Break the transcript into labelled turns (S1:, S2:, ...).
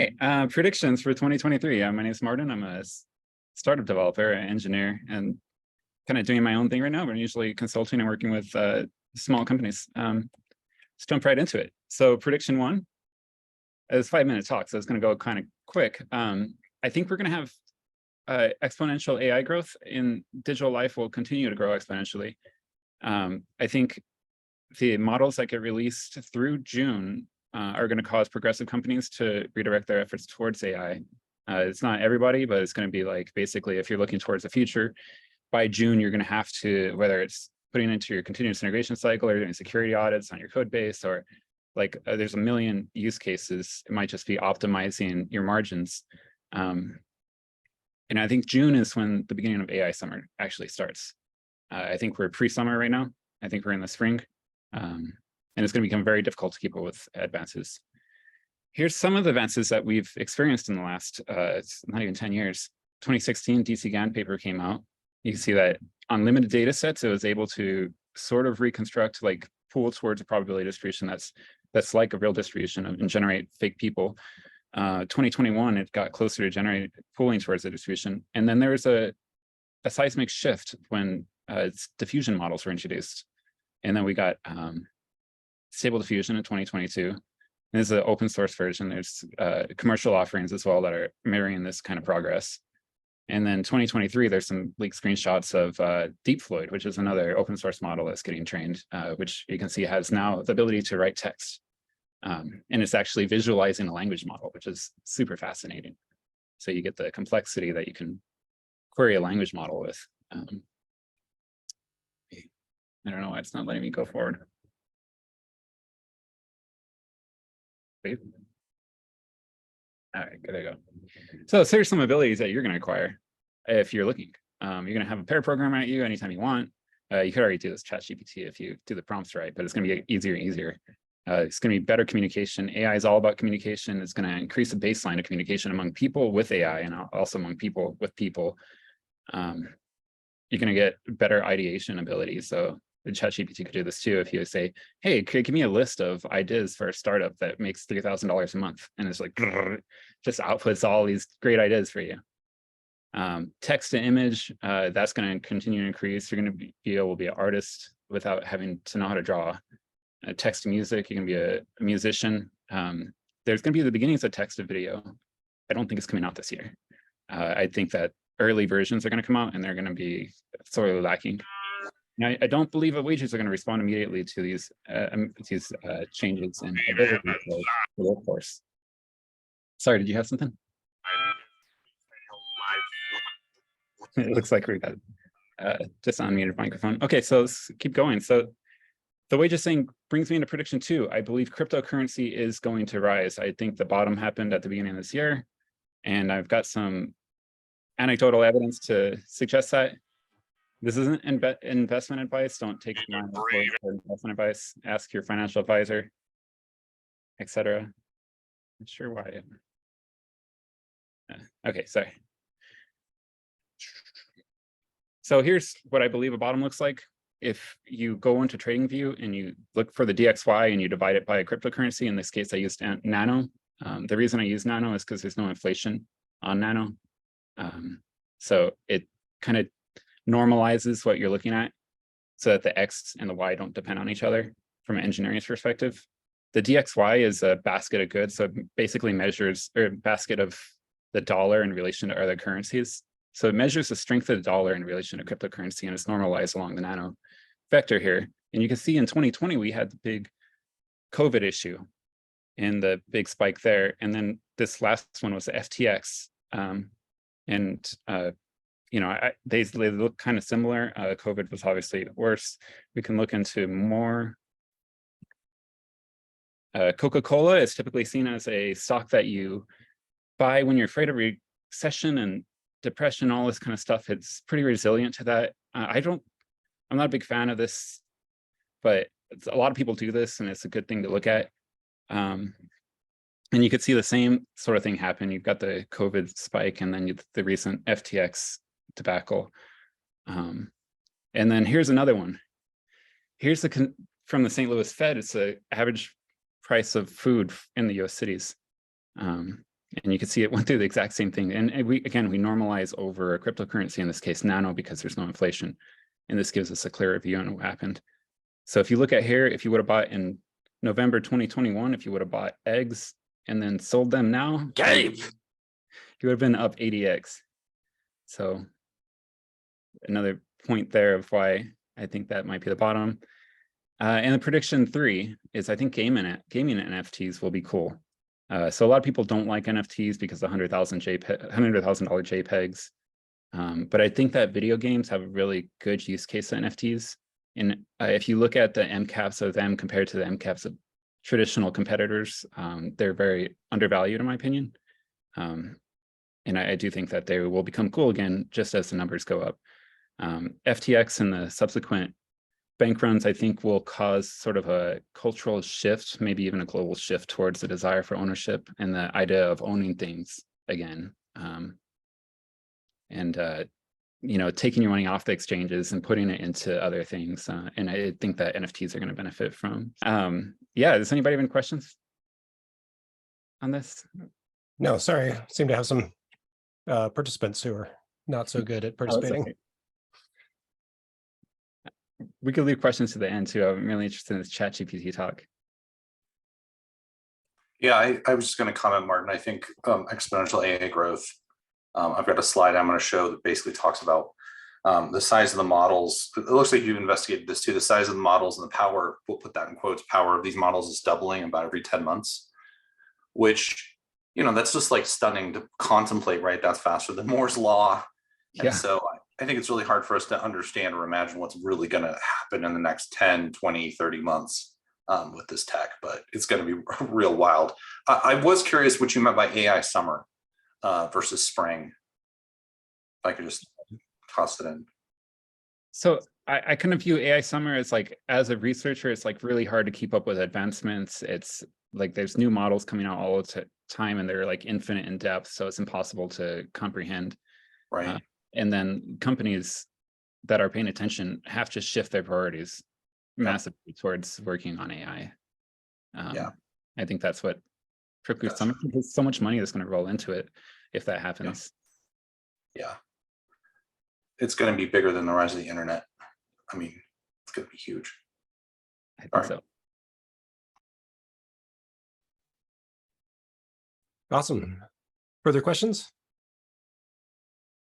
S1: Hey, predictions for 2023. My name is Martyn. I'm a startup developer, an engineer, and kind of doing my own thing right now. We're usually consulting and working with small companies. Just jump right into it. So prediction one, it's a 5-minute talk, so it's going to go kind of quick. I think we're going to have exponential AI growth in digital life will continue to grow exponentially. I think the models that get released through June are going to cause progressive companies to redirect their efforts towards AI. It's not everybody, but it's going to be like, basically, if you're looking towards the future, by June, you're going to have to, whether it's putting into your continuous integration cycle or doing security audits on your code base, or like there's a million use cases. It might just be optimizing your margins. And I think June is when the beginning of AI summer actually starts. I think we're pre-summer right now. I think we're in the spring. And it's going to become very difficult to keep up with advances. Here's some of the advances that we've experienced in the last, it's not even 10 years. 2016 DC GAN paper came out. You can see that on limited data sets, it was able to sort of reconstruct, like pool towards a probability distribution that's like a real distribution and generate fake people. 2021, it got closer to generate pooling towards the distribution. And then there was a seismic shift when diffusion models were introduced. And then we got stable diffusion in 2022. This is an open source version. There's commercial offerings as well that are mirroring this kind of progress. And then 2023, there's some leaked screenshots of DeepFloyd, which is another open source model that's getting trained, which you can see has now the ability to write text. And it's actually visualizing a language model, which is super fascinating. So you get the complexity that you can query a language model with. I don't know why it's not letting me go forward. Wait. All right, there you go. So here's some abilities that you're going to acquire if you're looking. You're going to have a pair programmer at you anytime you want. You could already do this ChatGPT if you do the prompts right, but it's going to be easier and easier. It's going to be better communication. AI is all about communication. It's going to increase the baseline of communication among people with AI and also among people with people. You're going to get better ideation ability. So the ChatGPT could do this too. If you say, hey, give me a list of ideas for a startup that makes $3,000 a month. And it's like, just outputs all these great ideas for you. Text to image, that's going to continue to increase. You're going to be able to be an artist without having to know how to draw. Text to music, you can be a musician. There's going to be the beginnings of text to video. I don't think it's coming out this year. I think that early versions are going to come out and they're going to be sorely lacking. Now, I don't believe that wages are going to respond immediately to these changes in ability for the workforce. Sorry, did you have something? It looks like we got just unmuted microphone. Okay, so let's keep going. So the wages thing brings me into prediction 2. I believe cryptocurrency is going to rise. I think the bottom happened at the beginning of this year, and I've got some anecdotal evidence to suggest that. This isn't investment advice. Don't take my word for investment advice. Ask your financial advisor, etc. Not sure why. Okay, sorry. So here's what I believe a bottom looks like. If you go into TradingView and you look for the DXY and you divide it by a cryptocurrency, in this case, I used Nano. The reason I use Nano is because there's no inflation on Nano. So it kind of normalizes what you're looking at so that the X and the Y don't depend on each other from an engineering perspective. The DXY is a basket of goods. So it basically measures a basket of the dollar in relation to other currencies. So it measures the strength of the dollar in relation to cryptocurrency, and it's normalized along the Nano vector here. And you can see in 2020, we had the big COVID issue and the big spike there. And then this last one was the FTX. They look kind of similar. COVID was obviously worse. We can look into more. Coca-Cola is typically seen as a stock that you buy when you're afraid of recession and depression, all this kind of stuff. It's pretty resilient to that. I'm not a big fan of this, but a lot of people do this, and it's a good thing to look at. And you could see the same sort of thing happen. You've got the COVID spike, and then the recent FTX debacle. And then here's another one. Here's from the St. Louis Fed. It's the average price of food in the U.S. cities. And you can see it went through the exact same thing. And we normalize over a cryptocurrency, in this case, nano, because there's no inflation. And this gives us a clearer view on what happened. So if you look at here, if you would have bought in November 2021, if you would have bought eggs and then sold them now,
S2: Gabe,
S1: you would have been up 80x. So another point there of why I think that might be the bottom. And the prediction 3 is, I think gaming NFTs will be cool. So a lot of people don't like NFTs because of $100,000 JPEGs. But I think that video games have a really good use case of NFTs. And if you look at the MCAPs of them compared to the MCAPs of traditional competitors, they're very undervalued in my opinion. And I do think that they will become cool again, just as the numbers go up. FTX and the subsequent bank runs, I think, will cause sort of a cultural shift, maybe even a global shift towards the desire for ownership and the idea of owning things again. Taking your money off the exchanges and putting it into other things. And I think that NFTs are going to benefit from. Does anybody have any questions on this?
S3: No, sorry. Seem to have some participants who are not so good at participating.
S1: Okay. We could leave questions to the end too. I'm really interested in this ChatGPT talk.
S2: Yeah, I was just going to comment, Martin. I think exponential AI growth. I've got a slide I'm going to show that basically talks about the size of the models. It looks like you've investigated this too. The size of the models and the power, we'll put that in quotes, power of these models is doubling about every 10 months, which, that's just like stunning to contemplate, right? That's faster than Moore's law. And so I think it's really hard for us to understand or imagine what's really going to happen in the next 10, 20, 30 months with this tech, but it's going to be real wild. I was curious what you meant by AI summer versus spring. If I could just toss it in.
S1: So I kind of view AI summer as like, as a researcher, it's like really hard to keep up with advancements. It's like there's new models coming out all the time and they're like infinite in depth. So it's impossible to comprehend.
S2: Right.
S1: And then companies that are paying attention have to shift their priorities massively towards working on AI. I think that's what Crypto Summer, there's so much money that's going to roll into it if that happens.
S2: Yeah. It's going to be bigger than the rise of the internet. I mean, it's going to be huge.
S1: I think so.
S3: Awesome. Further questions?